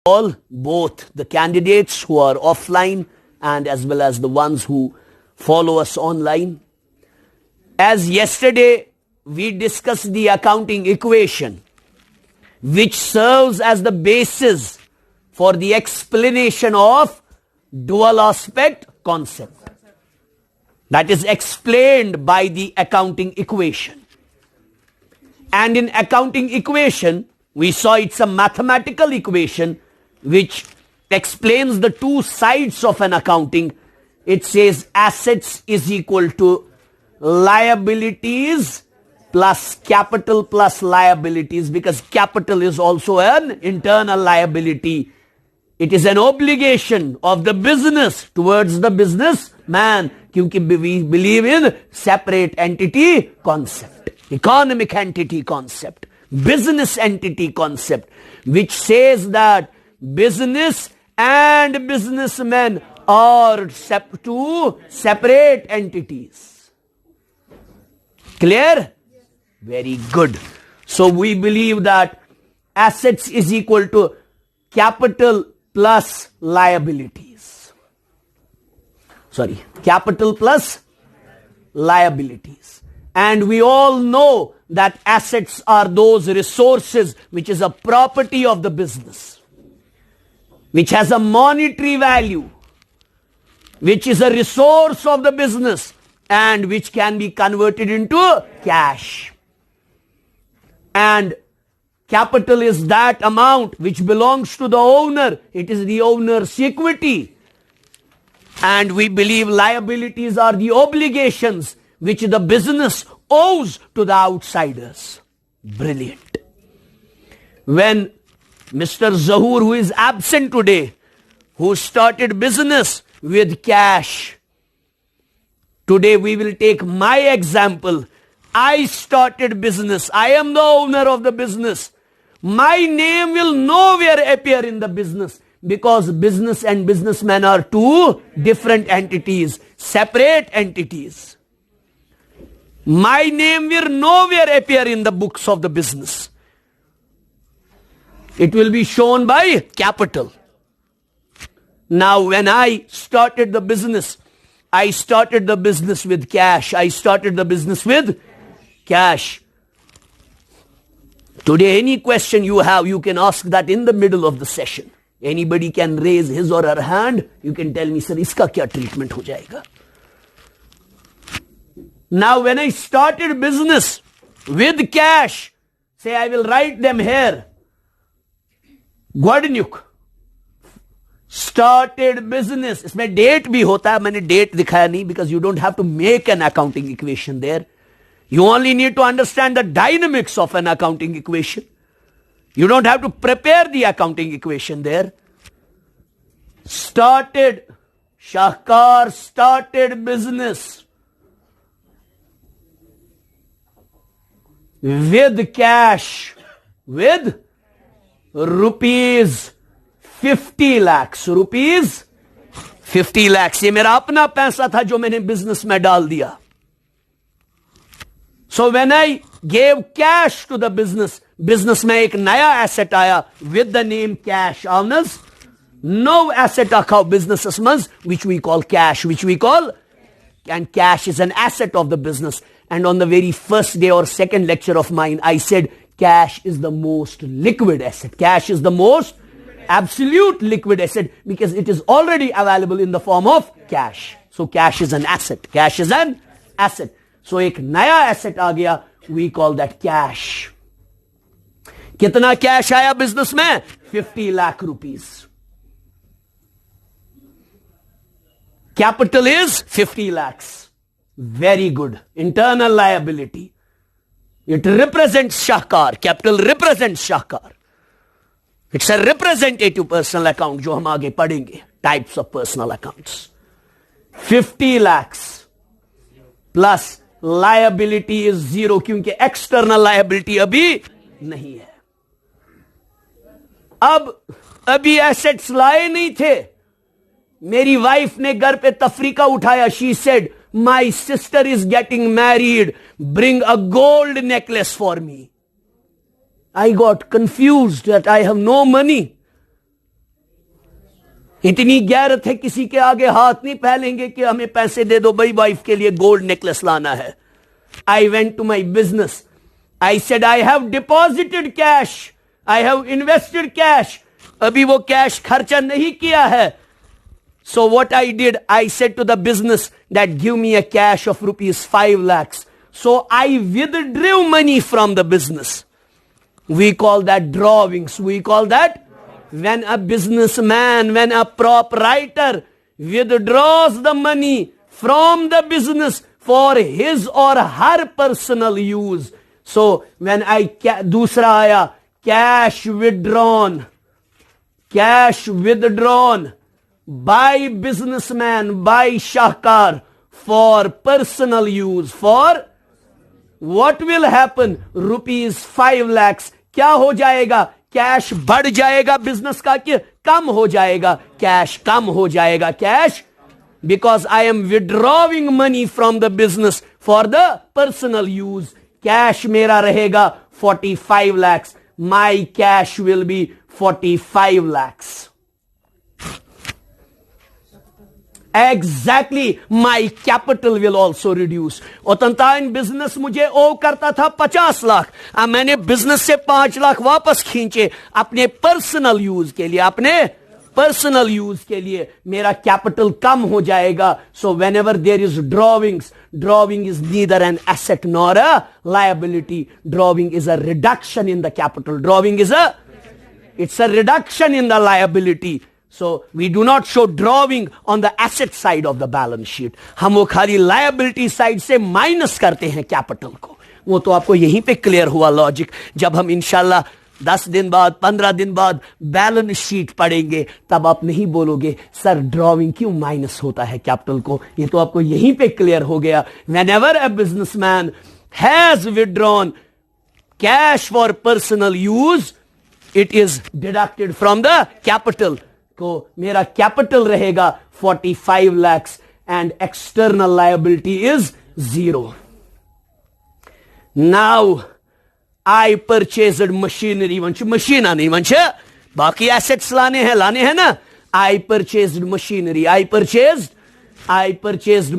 all, both the candidates who are offline and as well as the ones who follow us online. As yesterday we discussed the accounting equation which serves as the basis for the explanation of dual aspect concept. That is explained by the accounting equation. And in accounting equation, we saw it's a mathematical equation which explains the two sides of an accounting. It says assets is equal to liabilities plus capital plus liabilities, because capital is also an internal liability. It is an obligation of the business towards the businessman, because we believe in separate entity concept, economic entity concept, business entity concept, which says that business and businessmen are two separate entities. Clear? Very good. So we believe that assets is equal to capital plus liabilities. Sorry, capital plus liabilities. And we all know that assets are those resources which is a property of the business, which has a monetary value, which is a resource of the business and which can be converted into cash. And capital is that amount which belongs to the owner. It is the owner's equity. And we believe liabilities are the obligations which the business owes to the outsiders. Brilliant. When Mr. Zahoor, who is absent today, who started business with cash, today we will take my example. I started business. I am the owner of the business. My name will nowhere appear in the business, because business and businessmen are two different entities, separate entities. My name will nowhere appear in the books of the business. It will be shown by capital. Now, when I started the business, I started the business with cash. I started the business with cash. Today, any question you have, you can ask that in the middle of the session. Anybody can raise his or her hand. You can tell me, sir, iska kya treatment ho jayega? Now, when I started business with cash, say I will write them here. Guadanyuk started business. इसमें date भी होता है. मैंने date दिखाया नहीं, because you don't have to make an accounting equation there. You only need to understand the dynamics of an accounting equation. You don't have to prepare the accounting equation there. Shahkar started business with cash, with rupees 50 lakhs. Rupees 50 lakhs. ये मेरा अपना पैसा था जो मैंने business में डाल दिया. So when I gave cash to the business, business में एक नया asset आया with the name cash. Avnas, no asset रखा businesses में, which we call cash, and cash is an asset of the business. And on the very first day or second lecture of mine, I said cash is the most liquid asset. Cash is the most absolute liquid asset, because it is already available in the form of cash. So cash is an asset. Cash is an asset. So एक नया asset आ गया, we call that cash. कितना cash आया business में? 50 lakh rupees. Capital is 50 lakhs. Very good. Internal liability. It represents Shahkar. Capital represents Shahkar. It's a representative personal account जो हम आगे पढ़ेंगे. Types of personal accounts. 50 lakhs plus liability is 0, क्योंकि external liability अभी नहीं है. अब अभी assets लाए नहीं थे. मेरी वाइफ ने घर पे तफरीका उठाया. She said, my sister is getting married. Bring a gold necklace for me. I got confused that I have no money. इतनी गैरत है, किसी के आगे हाथ नहीं फैलेंगे कि हमें पैसे दे दो भाई, वाइफ के लिए गोल्ड नेकलेस लाना है. I went to my business. I said I have deposited cash, I have invested cash. अभी वो कैश खर्चा नहीं किया है. So what I did, I said to the business that give me a cash of rupees 5 lakhs. So I withdrew money from the business. We call that drawings. We call that when a businessman, when a proprietor withdraws the money from the business for his or her personal use. So when दूसरा आया, cash withdrawn by businessman, by Shahkar for personal use. For what will happen? Rupees 5 lakhs. क्या हो जाएगा? Cash बढ़ जाएगा business का कि कम हो जाएगा? कैश कम हो जाएगा. Cash, because I am withdrawing money from the business for the personal use. Cash मेरा रहेगा 45 lakhs. My cash will be 45 lakhs. Exactly, my capital will also reduce. ओतंताइन बिजनेस मुझे ओ करता था 50 लाख. अब मैंने बिजनेस से 5 लाख वापस खींचे अपने पर्सनल यूज के लिए. अपने पर्सनल यूज के लिए मेरा कैपिटल कम हो जाएगा. So when ever there is drawings, drawing is neither an asset nor a liability. Drawing is a reduction in the capital. Drawing is it's a reduction in the liability. So we do not show drawing on the asset side of the balance sheet. हम वो खाली liability side से minus करते हैं capital को. वो तो आपको यहीं पे क्लियर हुआ लॉजिक. जब हम इंशाल्लाह 10 दिन बाद 15 दिन बाद बैलेंस शीट पढ़ेंगे तब आप नहीं बोलोगे सर ड्रॉइंग क्यों माइनस होता है कैपिटल को. ये तो आपको यहीं पे क्लियर हो गया. Whenever a businessman has withdrawn cash for personal use, it is deducted from the capital. को मेरा कैपिटल रहेगा 45 lakhs and external liability is 0. Now I purchased machinery. वंश मशीन नहीं वंश बाकी एसेट्स लाने हैं ना. I purchased machinery. I purchased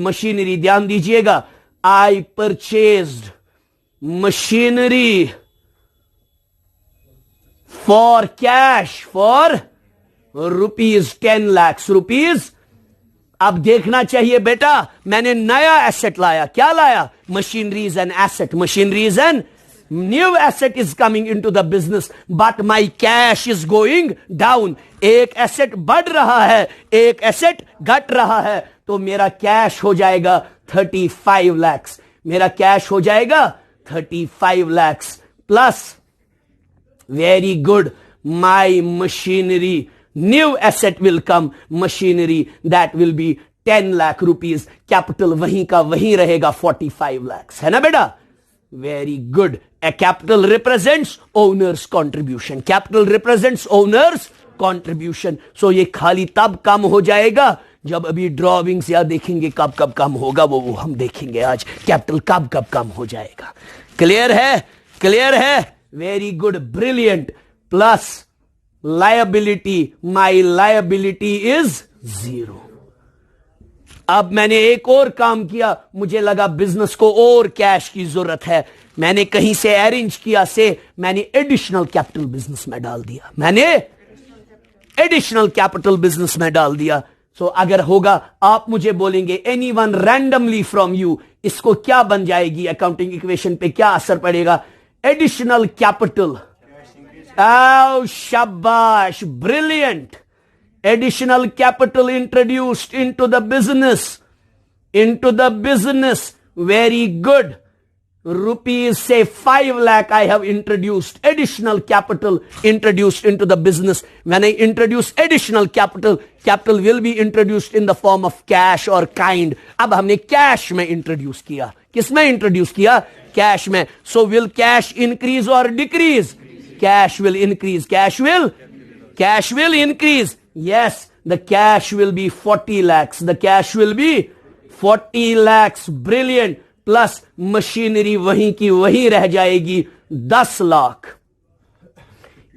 machinery. ध्यान दीजिएगा. I purchased machinery for cash for rupees 10 lakhs. Rupees अब देखना चाहिए बेटा, मैंने नया एसेट लाया. क्या लाया? Machinery is an asset. Machinery is an new asset is coming into the business, but my cash is going down. एक एसेट बढ़ रहा है, एक एसेट घट रहा है, तो मेरा कैश हो जाएगा 35 lakhs. मेरा कैश हो जाएगा 35 lakhs plus, very good, my machinery, new asset will come, machinery that will be 10 lakh rupees. Capital वहीं का वहीं रहेगा 45 lakhs. है ना बेटा? Very good. A capital represents owner's contribution. Capital represents owner's contribution. So ये खाली तब कम हो जाएगा जब अभी ड्रॉविंग्स या देखेंगे कब कब कम होगा, वो हम देखेंगे आज. कैपिटल कब कब कम हो जाएगा. क्लियर है? क्लियर है? Very good, brilliant. Plus liability, my liability is 0. अब मैंने एक और काम किया. मुझे लगा बिजनेस को और कैश की जरूरत है. मैंने कहीं से अरेंज किया से मैंने एडिशनल कैपिटल बिजनेस में डाल दिया. मैंने एडिशनल कैपिटल बिजनेस में डाल दिया. सो अगर होगा, आप मुझे बोलेंगे एनीवन रैंडमली फ्रॉम यू, इसको क्या बन जाएगी अकाउंटिंग इक्वेशन पे, क्या असर पड़ेगा? Additional capital. Oh, shabash, brilliant. Additional capital introduced into the business. Very good. Rupees say 5 lakh I have introduced. Additional capital introduced into the business. When I introduce additional capital, capital will be introduced in the form of cash or kind. अब हमने cash में introduce किया. किस में introduce किया? Cash में. So will cash increase or decrease? Cash will increase. Cash will increase. Yes, the cash will be 40 lakhs. The cash will be 40 lakhs. Brilliant. Plus machinery वहीं की वहीं रह जाएगी 10 lakh.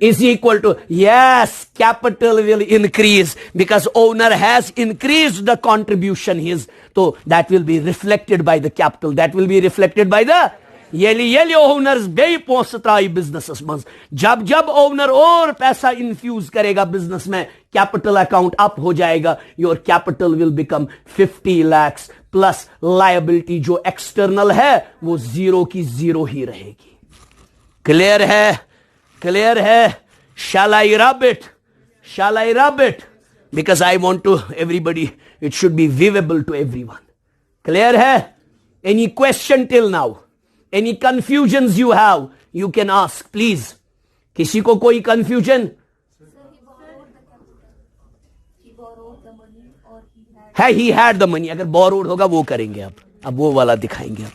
is equal to, yes, capital will increase because owner has increased the contribution his. So that will be reflected by the capital. That will be reflected by the yeli owners be ponsatrai businesses mans. जब owner और पैसा infuse करेगा business में, capital account up हो जाएगा. Your capital will become 50 lakhs plus liability जो external है वो zero की zero ही रहेगी. Clear है? Clear है? Shall I rub it? Shall I rub it? Because I want to everybody, it should be viewable to everyone. Clear है? Any question till now? Any confusions you have, you can ask, please. किसी को कोई confusion? है, he had the money. अगर borrowed होगा वो करेंगे अब वो वाला दिखाएंगे अब.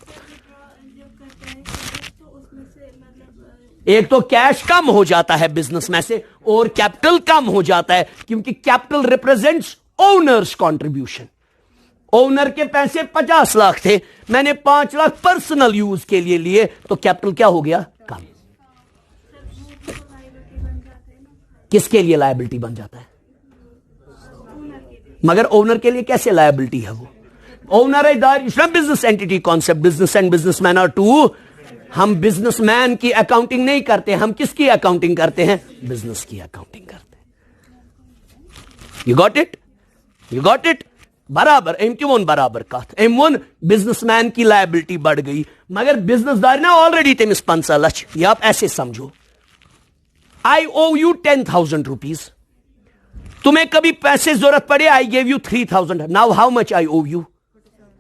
एक तो कैश कम हो जाता है बिजनेस में से और कैपिटल कम हो जाता है क्योंकि capital represents owners contribution. Owner के पैसे 50 लाख थे, मैंने 5 लाख पर्सनल यूज के लिए लिए, तो कैपिटल क्या हो गया? कम. किसके लिए लायबिलिटी बन जाता है? मगर ओनर के लिए कैसे लायबिलिटी है? वो ओनर है business entity concept. Business and businessman are two. हम बिजनेसमैन की अकाउंटिंग नहीं करते, हम किसकी अकाउंटिंग करते हैं? बिजनेस की अकाउंटिंग करते हैं. You got it? You got it? बराबर. एम क्यों बराबर का एम वन बिजनेसमैन की लायबिलिटी बढ़ गई मगर बिजनेसदार ना ऑलरेडी तेमिस 5 लाख. ये आप ऐसे समझो, आई ओ यू 10,000 रुपीज. तुम्हें कभी पैसे जरूरत पड़े, I gave you 3,000. Now how much I owe you?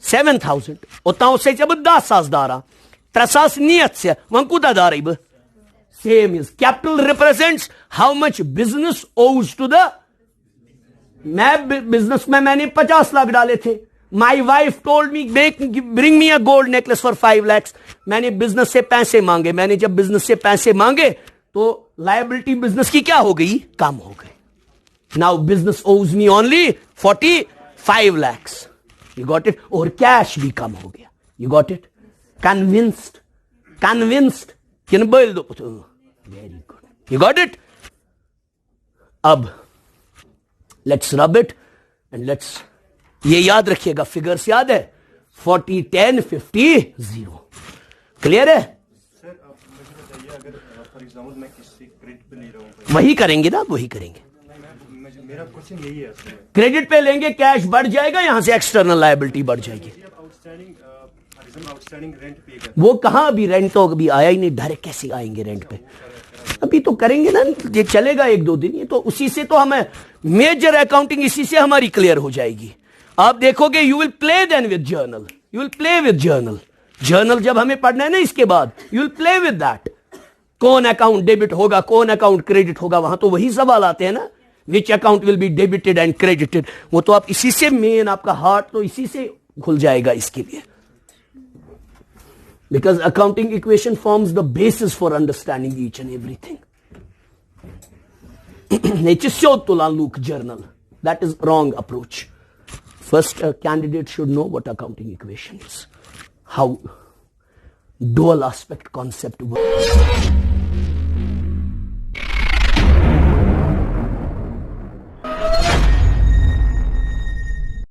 7,000. उतना उससे जब 10 दारा 3 नियत से वहां कूदा दार. Same is capital represents how much business ओज टू द. मैं बिजनेस में मैंने 50 लाख डाले थे. My wife told me bring me a gold necklace for 5 lakhs. मैंने बिजनेस से पैसे मांगे. मैंने जब बिजनेस से पैसे मांगे तो लायबिलिटी बिजनेस की क्या हो गई? कम हो गई. नाउ बिजनेस ओज me only 45 lakhs. You got it? और कैश भी कम हो गया. You got it? Convinced किन बोल दो. Very good. You got it? अब let's rub it and let's, ये याद रखिएगा, फिगर्स याद है? 40 10 50 0. क्लियर है? सर अब मुझे बताइए, अगर फॉर एग्जांपल मैं किसी क्रेडिट पे ले रहा हूं, वही करेंगे ना, वही करेंगे. मेरा क्वेश्चन यही है. क्रेडिट पे लेंगे, कैश बढ़ जाएगा, यहां से एक्सटर्नल लायबिलिटी बढ़ जाएगी. आउटस्टैंडिंग रेंट पे कर, वो कहां? अभी रेंट तो अभी आया ही नहीं. डायरेक्ट कैसे आएंगे रेंट पे? अभी तो करेंगे ना, ये चलेगा 1-2 दिन. ये तो उसी से तो हमें मेजर अकाउंटिंग इसी से हमारी क्लियर हो जाएगी. आप देखोगे you will play then with journal. You will play with journal. Journal जब हमें पढ़ना है ना इसके बाद, you will play with that. कौन अकाउंट डेबिट होगा, कौन अकाउंट क्रेडिट होगा, वहां तो वही सवाल आते हैं ना. Which account will be debited and credited. वो तो आप इसी से मेन, आपका हार्ट तो इसी से खुल जाएगा इसके लिए. Because accounting equation forms the basis for understanding each and everything. Luke journal. That is wrong approach. First, a candidate should know what accounting equation is. How dual aspect concept works.